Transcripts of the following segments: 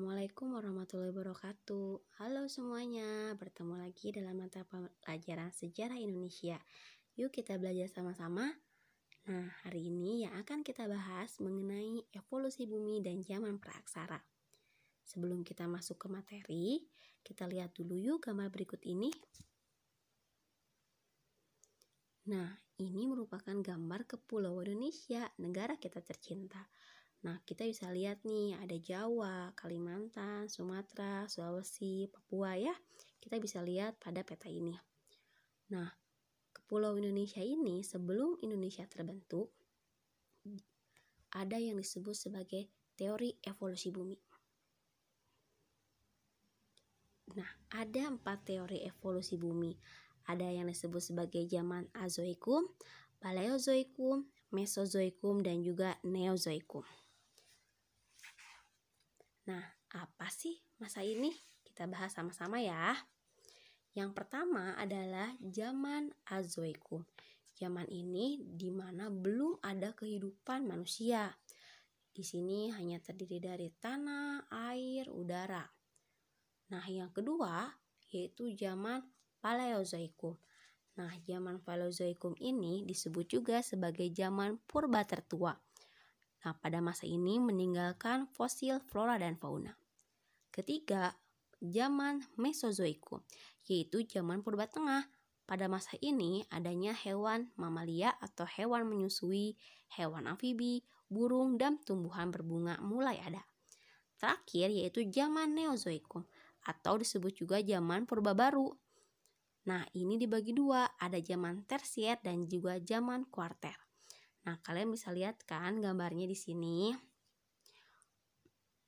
Assalamualaikum warahmatullahi wabarakatuh. Halo semuanya, bertemu lagi dalam mata pelajaran sejarah Indonesia. Yuk kita belajar sama-sama. Nah, hari ini yang akan kita bahas mengenai evolusi bumi dan zaman praaksara. Sebelum kita masuk ke materi, kita lihat dulu yuk gambar berikut ini. Nah, ini merupakan gambar Kepulauan Indonesia, negara kita tercinta. Nah, kita bisa lihat nih, ada Jawa, Kalimantan, Sumatera, Sulawesi, Papua ya. Kita bisa lihat pada peta ini. Nah, Kepulauan Indonesia ini sebelum Indonesia terbentuk, ada yang disebut sebagai teori evolusi bumi. Nah, ada 4 teori evolusi bumi. Ada yang disebut sebagai zaman Azoikum, Paleozoikum, Mesozoikum, dan juga Neozoikum. Nah, apa sih masa ini? Kita bahas sama-sama ya. Yang pertama adalah zaman Azoikum. Zaman ini di mana belum ada kehidupan manusia. Di sini hanya terdiri dari tanah, air, udara. Nah, yang kedua yaitu zaman Paleozoikum. Nah, zaman Paleozoikum ini disebut juga sebagai zaman purba tertua. Nah, pada masa ini meninggalkan fosil flora dan fauna. Ketiga, zaman Mesozoikum, yaitu zaman purba tengah. Pada masa ini adanya hewan mamalia atau hewan menyusui, hewan amfibi, burung, dan tumbuhan berbunga mulai ada. Terakhir yaitu zaman Neozoikum atau disebut juga zaman purba baru. Nah, ini dibagi dua, ada zaman tersier dan juga zaman kuarter. Nah, kalian bisa lihat kan gambarnya di sini.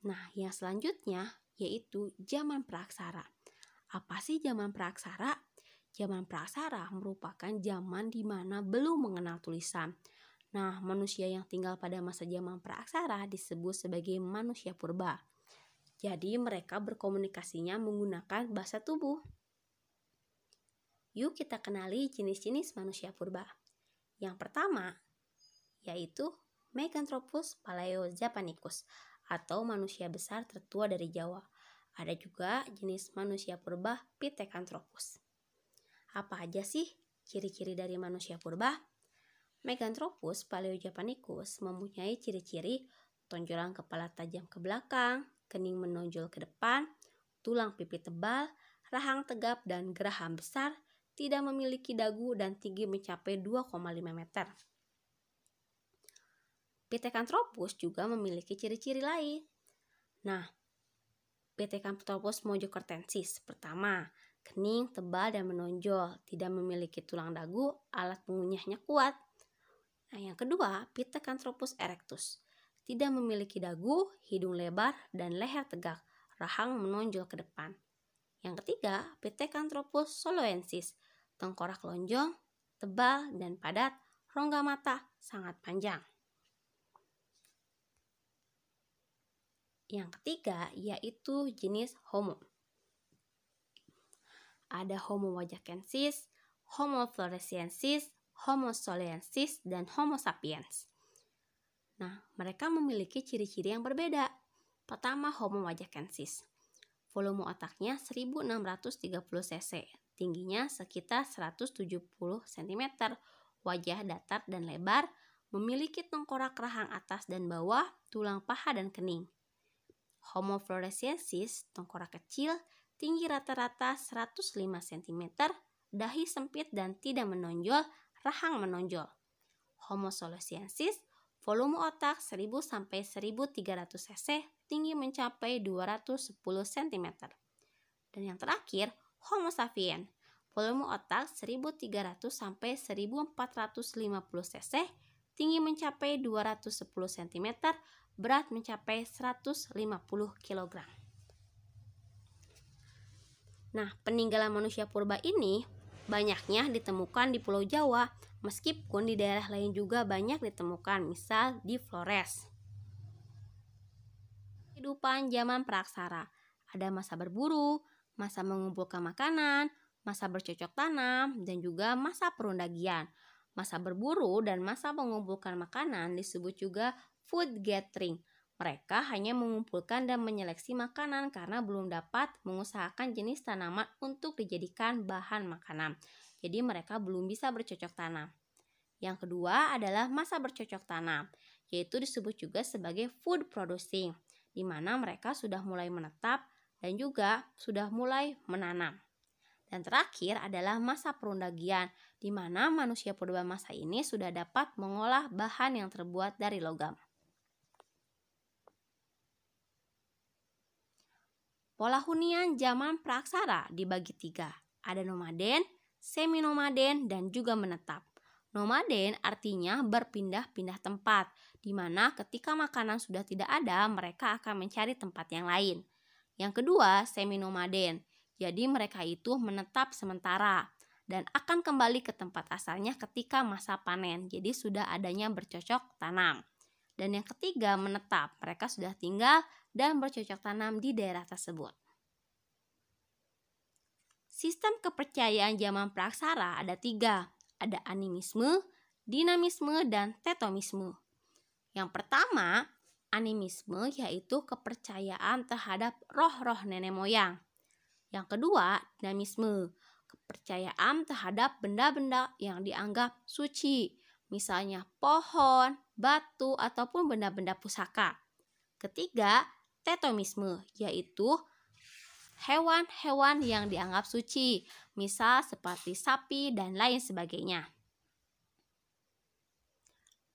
Nah, yang selanjutnya yaitu zaman praaksara. Apa sih zaman praaksara? Zaman praaksara merupakan zaman di mana belum mengenal tulisan. Nah, manusia yang tinggal pada masa zaman praaksara disebut sebagai manusia purba. Jadi, mereka berkomunikasinya menggunakan bahasa tubuh. Yuk kita kenali jenis-jenis manusia purba. Yang pertama yaitu Meganthropus paleojapanicus atau manusia besar tertua dari Jawa. Ada juga jenis manusia purba Pithecanthropus. Apa aja sih ciri-ciri dari manusia purba? Meganthropus paleojapanicus mempunyai ciri-ciri tonjolan kepala tajam ke belakang, kening menonjol ke depan, tulang pipi tebal, rahang tegap dan geraham besar, tidak memiliki dagu dan tinggi mencapai 2,5 meter. Pithecanthropus juga memiliki ciri-ciri lain. Nah, Pithecanthropus mojocortensis pertama, kening, tebal, dan menonjol, tidak memiliki tulang dagu, alat pengunyahnya kuat. Nah, yang kedua, Pithecanthropus erectus, tidak memiliki dagu, hidung lebar, dan leher tegak, rahang menonjol ke depan. Yang ketiga, Pithecanthropus soloensis, tengkorak lonjong, tebal, dan padat, rongga mata sangat panjang. Yang ketiga yaitu jenis Homo. Ada Homo wajakensis, Homo floresiensis, Homo soloensis, dan Homo sapiens. Nah, mereka memiliki ciri-ciri yang berbeda. Pertama, Homo wajakensis. Volume otaknya 1630 cc, tingginya sekitar 170 cm, wajah datar dan lebar, memiliki tengkorak rahang atas dan bawah, tulang paha dan kening. Homo floresiensis, tengkorak kecil, tinggi rata-rata 105 cm, dahi sempit dan tidak menonjol, rahang menonjol. Homo soloensis, volume otak 1000 sampai 1300 cc, tinggi mencapai 210 cm. Dan yang terakhir, Homo sapiens, volume otak 1300 sampai 1450 cc, tinggi mencapai 210 cm, berat mencapai 150 kg. Nah, peninggalan manusia purba ini banyaknya ditemukan di Pulau Jawa, meskipun di daerah lain juga banyak ditemukan, misal di Flores. Kehidupan zaman praaksara, ada masa berburu, masa mengumpulkan makanan, masa bercocok tanam, dan juga masa perundagian. Masa berburu dan masa mengumpulkan makanan disebut juga food gathering. Mereka hanya mengumpulkan dan menyeleksi makanan karena belum dapat mengusahakan jenis tanaman untuk dijadikan bahan makanan. Jadi mereka belum bisa bercocok tanam. Yang kedua adalah masa bercocok tanam, yaitu disebut juga sebagai food producing, di mana mereka sudah mulai menetap dan juga sudah mulai menanam. Dan terakhir adalah masa perundagian, di mana manusia purba masa ini sudah dapat mengolah bahan yang terbuat dari logam. Pola hunian zaman praaksara dibagi 3. Ada nomaden, semi-nomaden, dan juga menetap. Nomaden artinya berpindah-pindah tempat, di mana ketika makanan sudah tidak ada, mereka akan mencari tempat yang lain. Yang kedua, semi-nomaden. Jadi mereka itu menetap sementara dan akan kembali ke tempat asalnya ketika masa panen. Jadi sudah adanya bercocok tanam. Dan yang ketiga, menetap. Mereka sudah tinggal dan bercocok tanam di daerah tersebut. Sistem kepercayaan zaman praaksara ada 3. Ada animisme, dinamisme, dan tetomisme. Yang pertama, animisme yaitu kepercayaan terhadap roh-roh nenek moyang. Yang kedua, dinamisme, kepercayaan terhadap benda-benda yang dianggap suci, misalnya pohon, batu, ataupun benda-benda pusaka. Ketiga, tetomisme, yaitu hewan-hewan yang dianggap suci, misal seperti sapi dan lain sebagainya.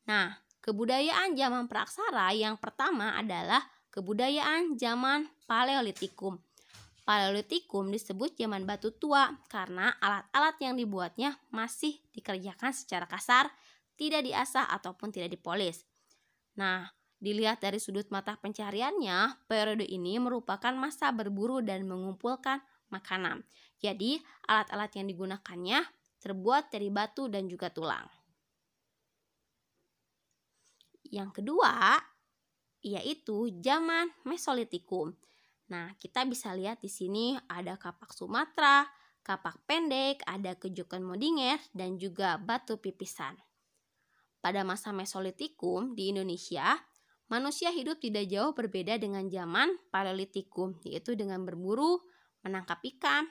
Nah, kebudayaan zaman praaksara yang pertama adalah kebudayaan zaman Paleolitikum. Paleolitikum disebut zaman batu tua karena alat-alat yang dibuatnya masih dikerjakan secara kasar, tidak diasah ataupun tidak dipolis. Nah, dilihat dari sudut mata pencariannya, periode ini merupakan masa berburu dan mengumpulkan makanan. Jadi, alat-alat yang digunakannya terbuat dari batu dan juga tulang. Yang kedua, yaitu zaman Mesolitikum. Nah, kita bisa lihat di sini ada kapak Sumatera, kapak pendek, ada kejukan Modinger, dan juga batu pipisan. Pada masa Mesolitikum di Indonesia, manusia hidup tidak jauh berbeda dengan zaman Paleolitikum, yaitu dengan berburu, menangkap ikan.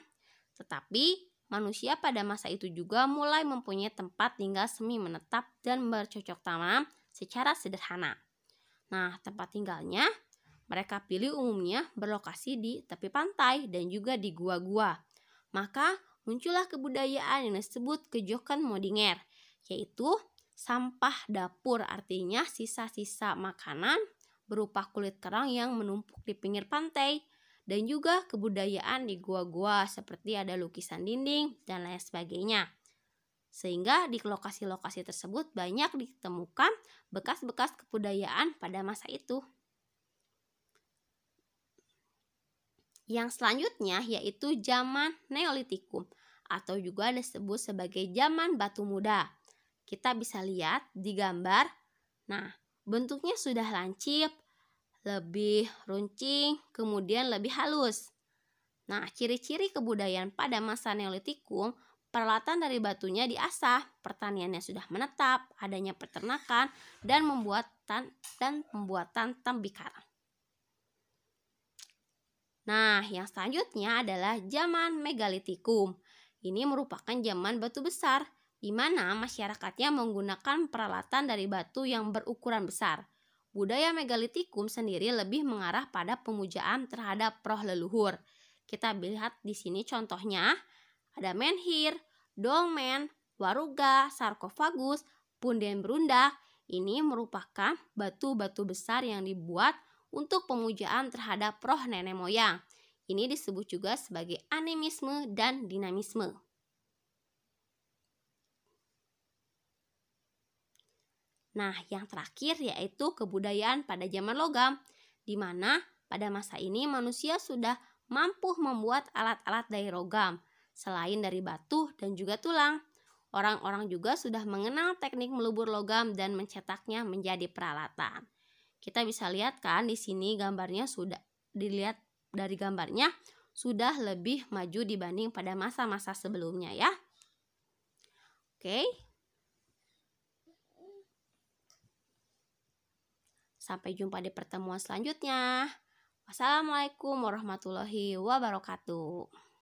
Tetapi, manusia pada masa itu juga mulai mempunyai tempat tinggal semi menetap dan bercocok tanam secara sederhana. Nah, tempat tinggalnya mereka pilih umumnya berlokasi di tepi pantai dan juga di gua-gua. Maka muncullah kebudayaan yang disebut kejokan Modinger, yaitu sampah dapur, artinya sisa-sisa makanan berupa kulit kerang yang menumpuk di pinggir pantai. Dan juga kebudayaan di gua-gua seperti ada lukisan dinding dan lain sebagainya. Sehingga di lokasi-lokasi tersebut banyak ditemukan bekas-bekas kebudayaan pada masa itu. Yang selanjutnya yaitu zaman Neolitikum atau juga disebut sebagai zaman batu muda. Kita bisa lihat di gambar. Nah, bentuknya sudah lancip, lebih runcing, kemudian lebih halus. Nah, ciri-ciri kebudayaan pada masa Neolitikum, peralatan dari batunya diasah, pertaniannya sudah menetap, adanya peternakan, dan pembuatan tembikar. Nah, yang selanjutnya adalah zaman Megalitikum. Ini merupakan zaman batu besar, di mana masyarakatnya menggunakan peralatan dari batu yang berukuran besar. Budaya Megalitikum sendiri lebih mengarah pada pemujaan terhadap roh leluhur. Kita lihat di sini contohnya, ada menhir, dolmen, waruga, sarkofagus, punden berundak. Ini merupakan batu-batu besar yang dibuat untuk pemujaan terhadap roh nenek moyang. Ini disebut juga sebagai animisme dan dinamisme. Nah, yang terakhir yaitu kebudayaan pada zaman logam, di mana pada masa ini manusia sudah mampu membuat alat-alat dari logam, selain dari batu dan juga tulang. Orang-orang juga sudah mengenal teknik melubur logam dan mencetaknya menjadi peralatan. Kita bisa lihat kan di sini gambarnya sudah dilihat dari gambarnya sudah lebih maju dibanding pada masa-masa sebelumnya ya. Oke. Sampai jumpa di pertemuan selanjutnya. Wassalamualaikum warahmatullahi wabarakatuh.